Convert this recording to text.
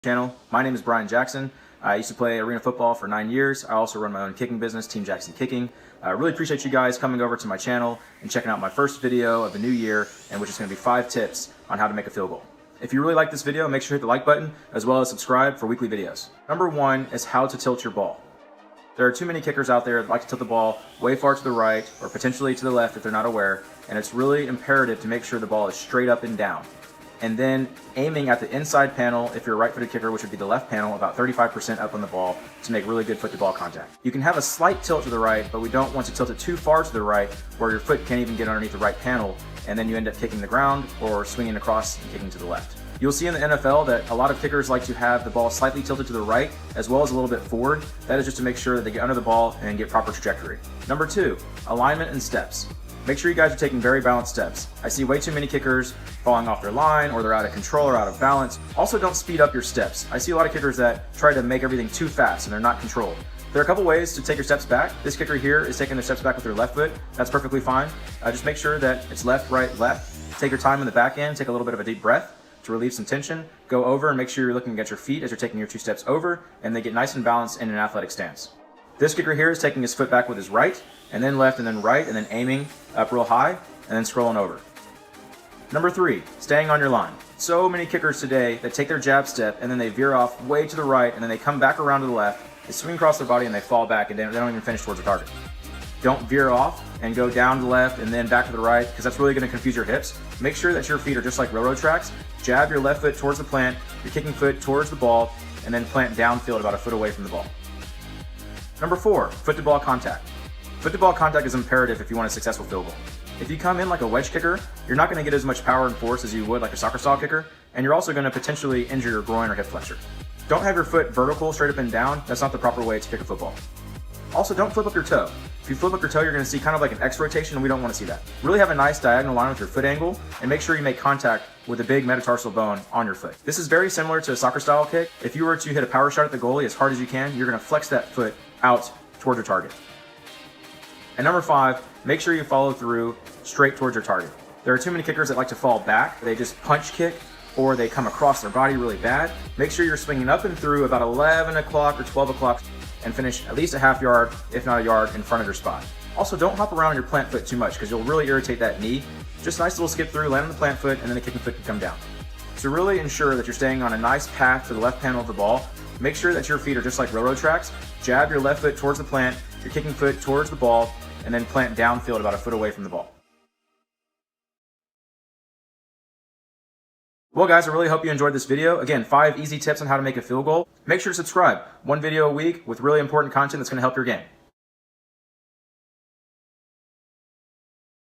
Channel. My name is Brian Jackson. I used to play arena football for 9 years. I also run my own kicking business, Team Jackson Kicking. I really appreciate you guys coming over to my channel and checking out my first video of the new year, and which is going to be 5 tips on how to make a field goal. If you really like this video, make sure to hit the like button as well as subscribe for weekly videos. Number 1 is how to tilt your ball. There are too many kickers out there that like to tilt the ball way far to the right or potentially to the left if they're not aware, and it's really imperative to make sure the ball is straight up and down. And then aiming at the inside panel if you're a right-footed kicker, which would be the left panel, about 35% up on the ball to make really good foot-to-ball contact. You can have a slight tilt to the right, but we don't want to tilt it too far to the right where your foot can't even get underneath the right panel, and then you end up kicking the ground or swinging across and kicking to the left. You'll see in the NFL that a lot of kickers like to have the ball slightly tilted to the right as well as a little bit forward. That is just to make sure that they get under the ball and get proper trajectory. Number 2, alignment and steps. Make sure you guys are taking very balanced steps. I see way too many kickers falling off their line, or they're out of control or out of balance. Also, don't speed up your steps. I see a lot of kickers that try to make everything too fast and they're not controlled. There are a couple ways to take your steps back. This kicker here is taking their steps back with their left foot. That's perfectly fine. Just make sure that it's left, right, left. Take your time in the back end, take a little bit of a deep breath to relieve some tension. Go over and make sure you're looking at your feet as you're taking your 2 steps over, and they get nice and balanced in an athletic stance. This kicker here is taking his foot back with his right, and then left, and then right, and then aiming up real high, and then scrolling over. Number 3, staying on your line. So many kickers today that take their jab step, and then they veer off way to the right, and then they come back around to the left, they swing across their body, and they fall back, and they don't even finish towards the target. Don't veer off and go down to the left and then back to the right, because that's really going to confuse your hips. Make sure that your feet are just like railroad tracks. Jab your left foot towards the plant, your kicking foot towards the ball, and then plant downfield about a foot away from the ball. Number 4, foot-to-ball contact. Foot-to-ball contact is imperative if you want a successful field goal. If you come in like a wedge kicker, you're not going to get as much power and force as you would like a soccer-style kicker, and you're also going to potentially injure your groin or hip flexor. Don't have your foot vertical, straight up and down. That's not the proper way to kick a football. Also, don't flip up your toe. If you flip up your toe, you're going to see kind of like an X rotation, and we don't want to see that. Really have a nice diagonal line with your foot angle, and make sure you make contact with the big metatarsal bone on your foot. This is very similar to a soccer-style kick. If you were to hit a power shot at the goalie as hard as you can, you're going to flex that foot out towards your target. And number 5, make sure you follow through straight towards your target. There are too many kickers that like to fall back. They just punch kick, or they come across their body really bad. Make sure you're swinging up and through about 11 o'clock or 12 o'clock and finish at least a half yard, if not a yard, in front of your spot. Also, don't hop around on your plant foot too much because you'll really irritate that knee. Just a nice little skip through, land on the plant foot, and then the kicking foot can come down. To really ensure that you're staying on a nice path to the left panel of the ball, make sure that your feet are just like railroad tracks. Jab your left foot towards the plant, your kicking foot towards the ball, and then plant downfield about a foot away from the ball. Well guys, I really hope you enjoyed this video. Again, 5 easy tips on how to make a field goal. Make sure to subscribe. 1 video a week with really important content that's going to help your game.